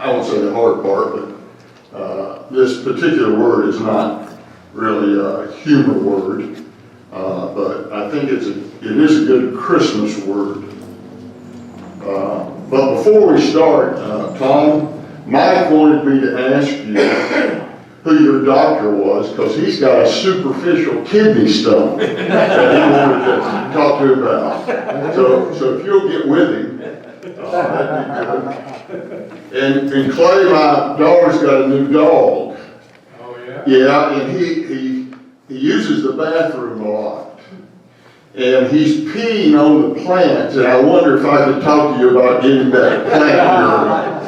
I won't say the hard part, but this particular word is not really a humor word, but I think it is a good Christmas word. But before we start, Tom, Mike wanted me to ask you who your doctor was, because he's got a superficial kidney stone that he wanted to talk to you about. So if you'll get with him, that'd be good. And Clay, my daughter's got a new dog. Oh, yeah? Yeah, and he uses the bathroom a lot. And he's peeing on the plants, and I wonder if I could talk to you about getting that plant.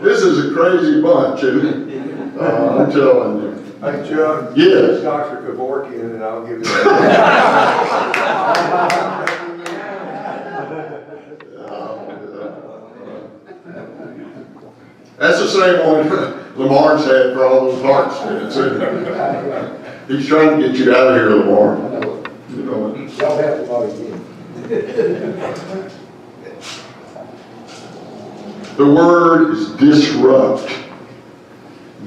This is a crazy bunch, isn't it? I'm telling you. Hey, Chuck. Yes. Dr. Kevorkian, and I'll give you That's the same one Lamar's had for all those heart stents. He's trying to get you out of here, Lamar. You know. Y'all have to vote again. The word is disrupt.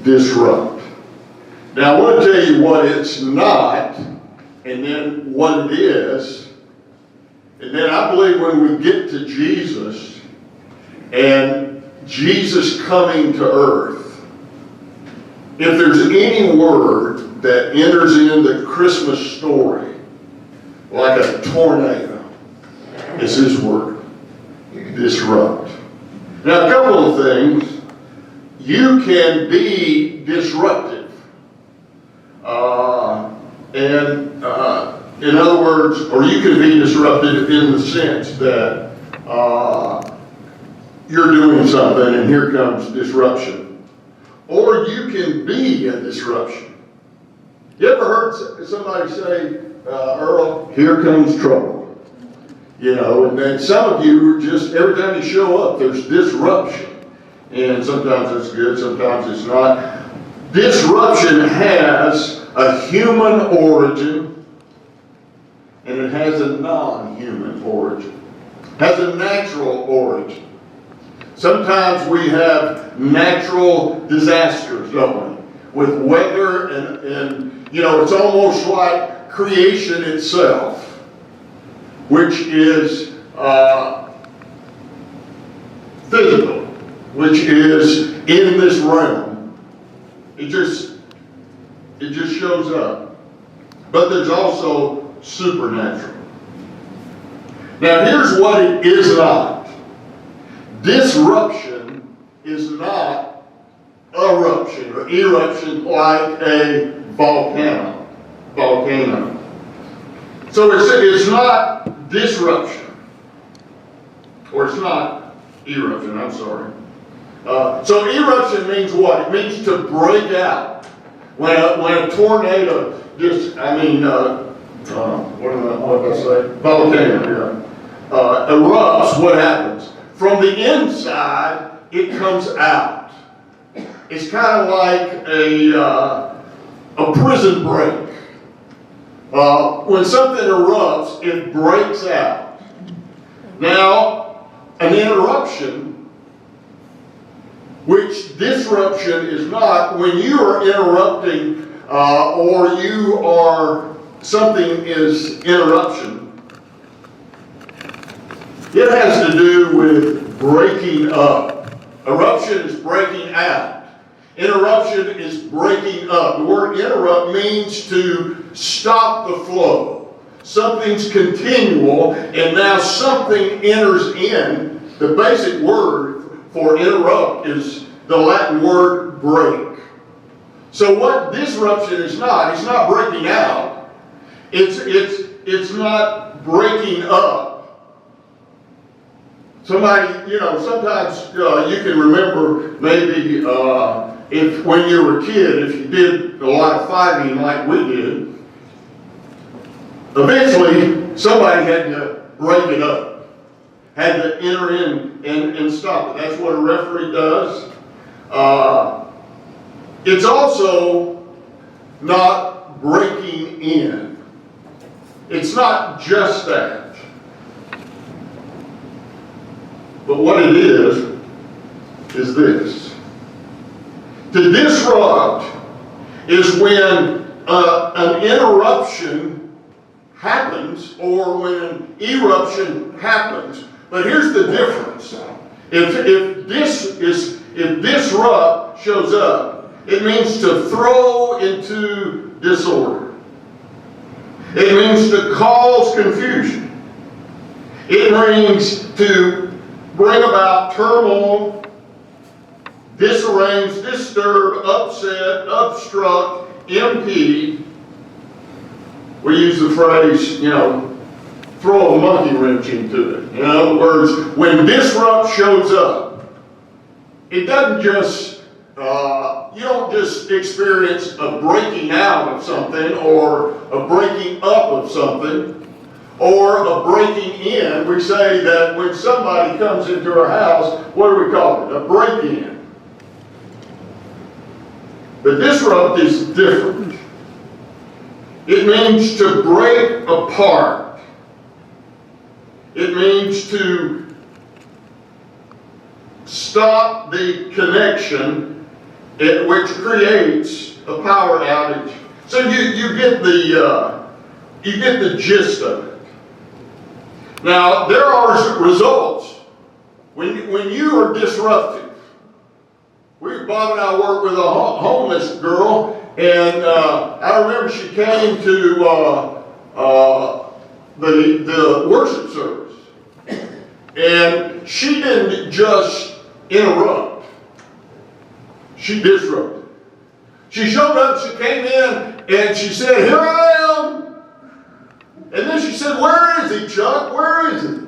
Disrupt. Now I want to tell you what it's not, and then what it is. And then I believe when we get to Jesus and Jesus coming to earth, if there's any word that enters in the Christmas story like a tornado, it's this word, disrupt. Now, a couple of things. You can be disruptive. In other words, or you can be disruptive in the sense that you're doing something and here comes disruption. Or you can be a disruption. You ever heard somebody say, Earl, here comes trouble? You know, and then some of you are just, every time you show up, there's disruption. And sometimes it's good, sometimes it's not. Disruption has a human origin, and it has a non-human origin. It has a natural origin. Sometimes we have natural disasters, don't we? With weather and you know, it's almost like creation itself, which is physical, which is in this realm. It just shows up. But there's also supernatural. Now here's what it is not. Disruption is not eruption or eruption like a volcano. So it's not disruption, or it's not eruption, I'm sorry. So eruption means what? It means to break out. When a tornado just, what did I say? Volcano, yeah. Erupts, what happens? From the inside, it comes out. It's kind of like a prison break. When something erupts, it breaks out. Now, an interruption, which disruption is not, when you are interrupting or you are, something is interruption, it has to do with breaking up. Eruption is breaking out. Interruption is breaking up. The word interrupt means to stop the flow. Something's continual, and now something enters in. The basic word for interrupt is the Latin word break. So what disruption is not, it's not breaking out. It's not breaking up. Somebody, you know, sometimes you can remember maybe if when you were a kid, if you did a lot of fighting like we did, eventually somebody had to break it up, had to enter in and stop it. That's what a referee does. It's also not breaking in. It's not just that. But what it is this. To disrupt is when an interruption happens or when an eruption happens. But here's the difference. If disrupt shows up, it means to throw into disorder. It means to cause confusion. It means to bring about turmoil, disarrange, disturb, upset, obstruct, impede. We use the phrase, throw a monkey wrench into it. In other words, when disrupt shows up, it doesn't just, you don't just experience a breaking out of something or a breaking up of something or a breaking in. We say that when somebody comes into our house, what do we call it? A break-in. But disrupt is different. It means to break apart. It means to stop the connection, which creates a power outage. So you get the gist of it. Now there are results when you are disruptive. Bob and I worked with a homeless girl, and I remember she came to the worship service, and she didn't just interrupt, she disrupted. She showed up, she came in, and she said, "Here I am." And then she said, "Where is he, Chuck? Where is he?"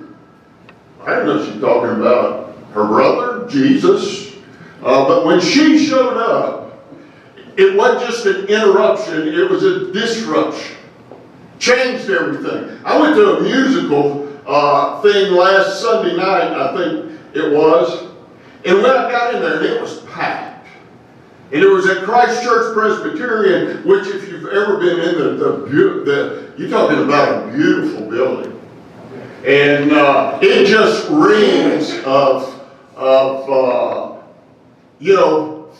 I didn't know she was talking about her brother, Jesus. But when she showed up, it wasn't just an interruption, it was a disruption. Changed everything. I went to a musical thing last Sunday night, I think it was, and when I got in there, it was packed. And it was at Christ Church Presbyterian, which if you've ever been in you're talking about a beautiful building. And it just reeks of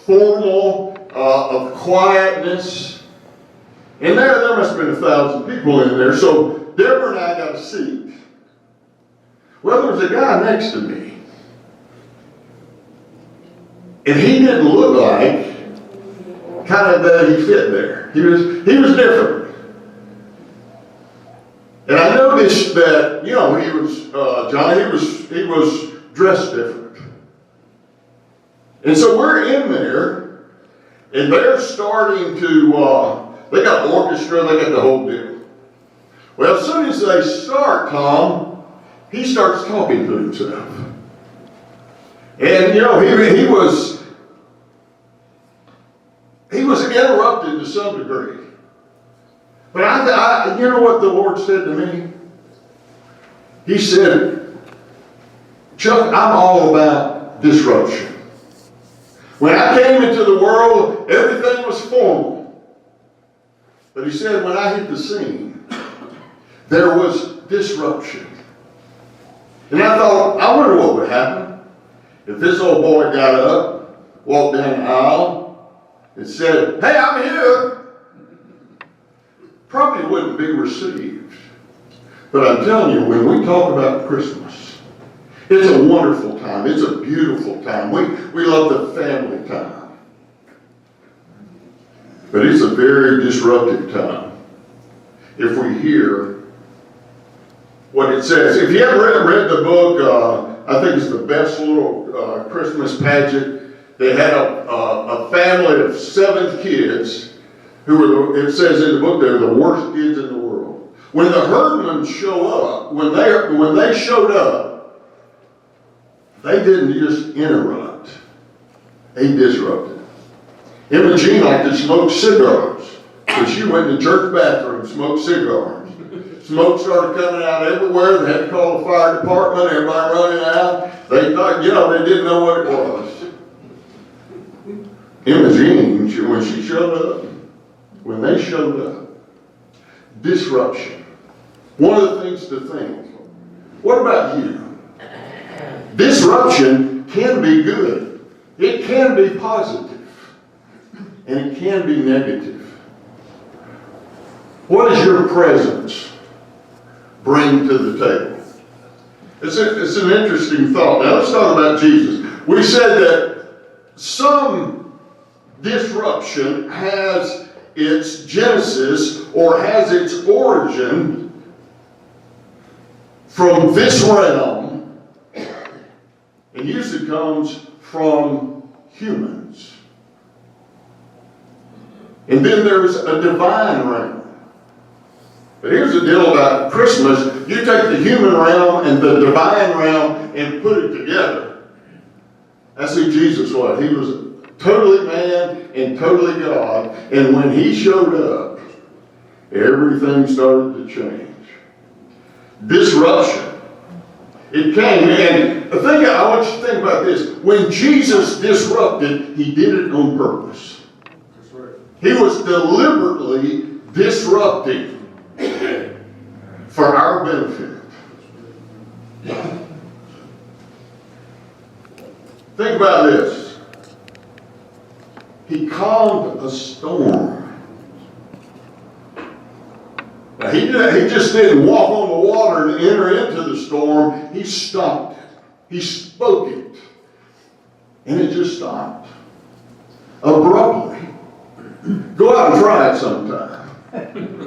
formal, of quietness. And there must have been 1,000 people in there. So Deborah and I got a seat. Well, there was a guy next to me. And he didn't look like kind of that he fit there. He was different. And I noticed that, he was dressed different. And so we're in there, and they're starting to, they got orchestra, they got the whole deal. Well, as soon as they start, Tom, he starts talking to himself. And, he was interrupted to some degree. But you know what the Lord said to me? He said, "Chuck, I'm all about disruption. When I came into the world, everything was formal. But," he said, "when I hit the scene, there was disruption." And I thought, I wonder what would happen if this old boy got up, walked down the aisle, and said, "Hey, I'm here." Probably wouldn't be received. But I'm telling you, when we talk about Christmas, it's a wonderful time. It's a beautiful time. We love the family time. But it's a very disruptive time if we hear what it says. If you haven't read the book, I think it's the best little Christmas pageant. They had a family of 7 kids who were, it says in the book, they're the worst kids in the world. When the herdmen show up, when they showed up, they didn't just interrupt, they disrupted. Imogene liked to smoke cigars, so she went in the church bathroom and smoked cigars. Smoke started coming out everywhere. They had to call the fire department, everybody running out. They thought, they didn't know what it was. Imogene, when she showed up, when they showed up, disruption. One of the things to think, what about you? Disruption can be good. It can be positive. And it can be negative. What does your presence bring to the table? It's an interesting thought. Now let's talk about Jesus. We said that some disruption has its genesis or has its origin from this realm, and usually comes from humans. And then there's a divine realm. But here's the deal about Christmas. You take the human realm and the divine realm and put it together. That's who Jesus was. He was totally man and totally God. And when he showed up, everything started to change. Disruption. It came, and I want you to think about this. When Jesus disrupted, he did it on purpose. That's right. He was deliberately disrupting for our benefit. Think about this. He calmed a storm. Now, he just didn't walk on the water and enter into the storm. He stopped it. He spoke it. And it just stopped. Abruptly. Go out and try it sometime.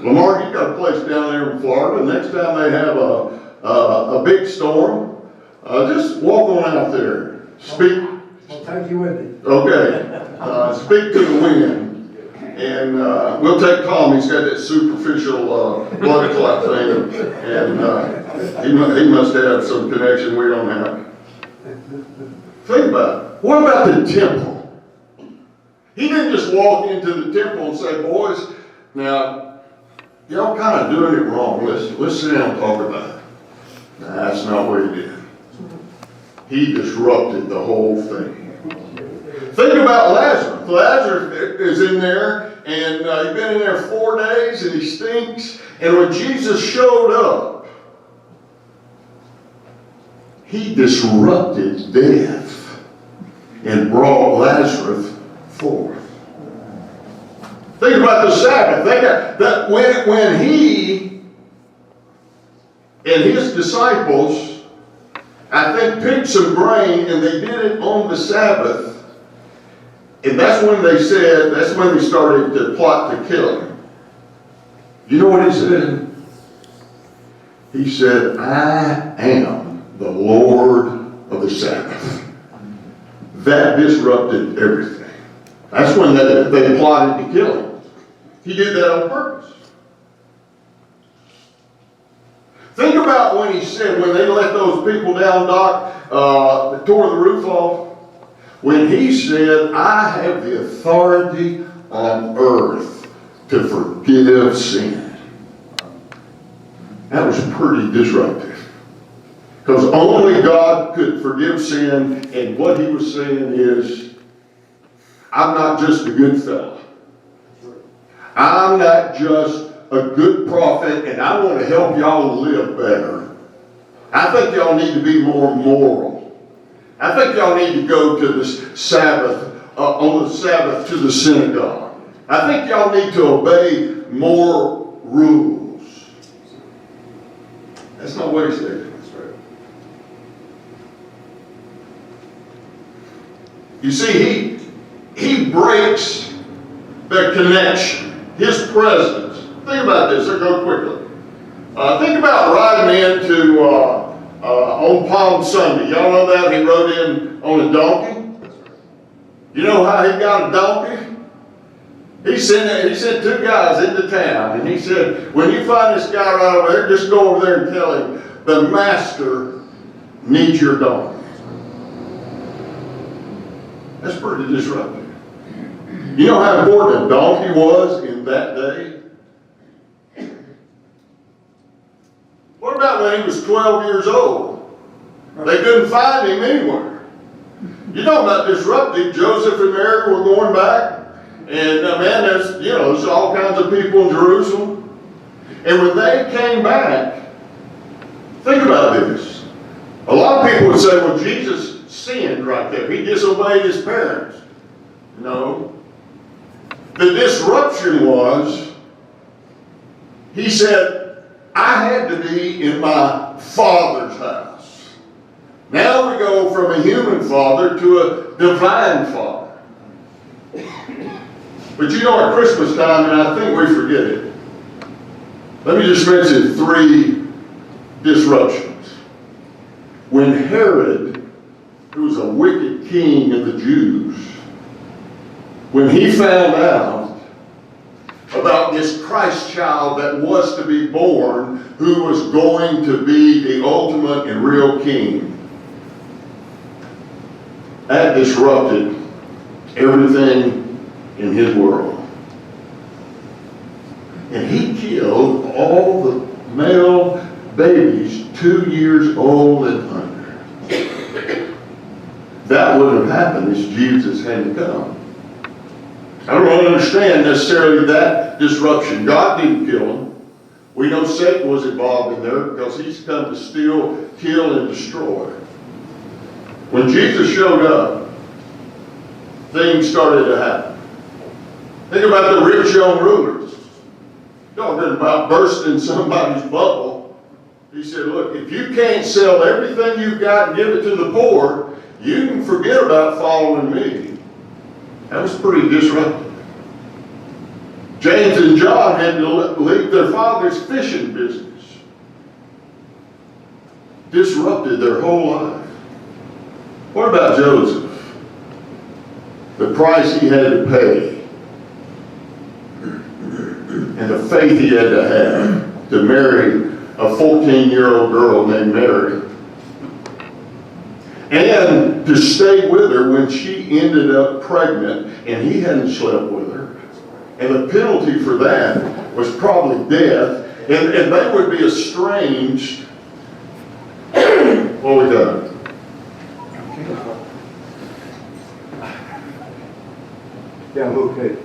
Lamar, you got a place down there in Florida. Next time they have a big storm, just walk on out there. Speak. I'll take you with me. Okay. Speak to the wind. And we'll take Tom. He's got that superficial blood clot thing. And he must have some connection we don't have. Think about it. What about the temple? He didn't just walk into the temple and say, boys, now, y'all kind of doing it wrong. Let's sit down and talk about it. Nah, that's not what he did. He disrupted the whole thing. Think about Lazarus. Lazarus is in there, and he's been in there 4 days, and he stinks. And when Jesus showed up, he disrupted death and brought Lazarus forth. Think about the Sabbath. Think that when he and his disciples, I think, picked some grain and they did it on the Sabbath, and that's when they started to plot to kill him. You know what he said? He said, I am the Lord of the Sabbath. That disrupted everything. That's when they plotted to kill him. He did that on purpose. Think about when he said, when they let those people down, Doc, tore the roof off, when he said, I have the authority on earth to forgive sin. That was pretty disruptive. Because only God could forgive sin, and what he was saying is, I'm not just a good fellow. I'm not just a good prophet, and I want to help y'all live better. I think y'all need to be more moral. I think y'all need to go to the Sabbath, on the Sabbath to the synagogue. I think y'all need to obey more rules. That's not what he said. You see, he breaks the connection. His presence. Think about this. I'll go quickly. Think about riding into on Palm Sunday. Y'all know that? He rode in on a donkey. You know how he got a donkey? He sent two guys into town, and he said, when you find this guy right over there, just go over there and tell him, the master needs your donkey. That's pretty disruptive. You know how important a donkey was in that day? What about when he was 12 years old? They couldn't find him anywhere. You know about disruptive. Joseph and Mary were going back. And man, there's all kinds of people in Jerusalem. And when they came back, think about this. A lot of people would would say, well, Jesus sinned right there. He disobeyed his parents. No. The disruption was, he said, I had to be in my Father's house. Now we go from a human father to a divine father. But you know, at Christmas time, and I think we forget it, let me just mention 3 disruptions. When Herod, who was a wicked king of the Jews, when he found out about this Christ child that was to be born, who was going to be the ultimate and real king, that disrupted everything in his world. And he killed all the male babies 2 years old and under. That wouldn't have happened if Jesus hadn't come. I don't really understand necessarily that disruption. God didn't kill him. We know Satan was involved in there because he's come to steal, kill, and destroy. When Jesus showed up, things started to happen. Think about the rich young rulers. Talking about bursting somebody's bubble. He said, look, if you can't sell everything you've got and give it to the poor, you can forget about following me. That was pretty disruptive. James and John had to leave their father's fishing business. Disrupted their whole life. What about Joseph? The price he had to pay. And the faith he had to have to marry a 14-year-old girl named Mary. And to stay with her when she ended up pregnant and he hadn't slept with her. And the penalty for that was probably death. And they would be estranged. What we got? Yeah, I'm okay.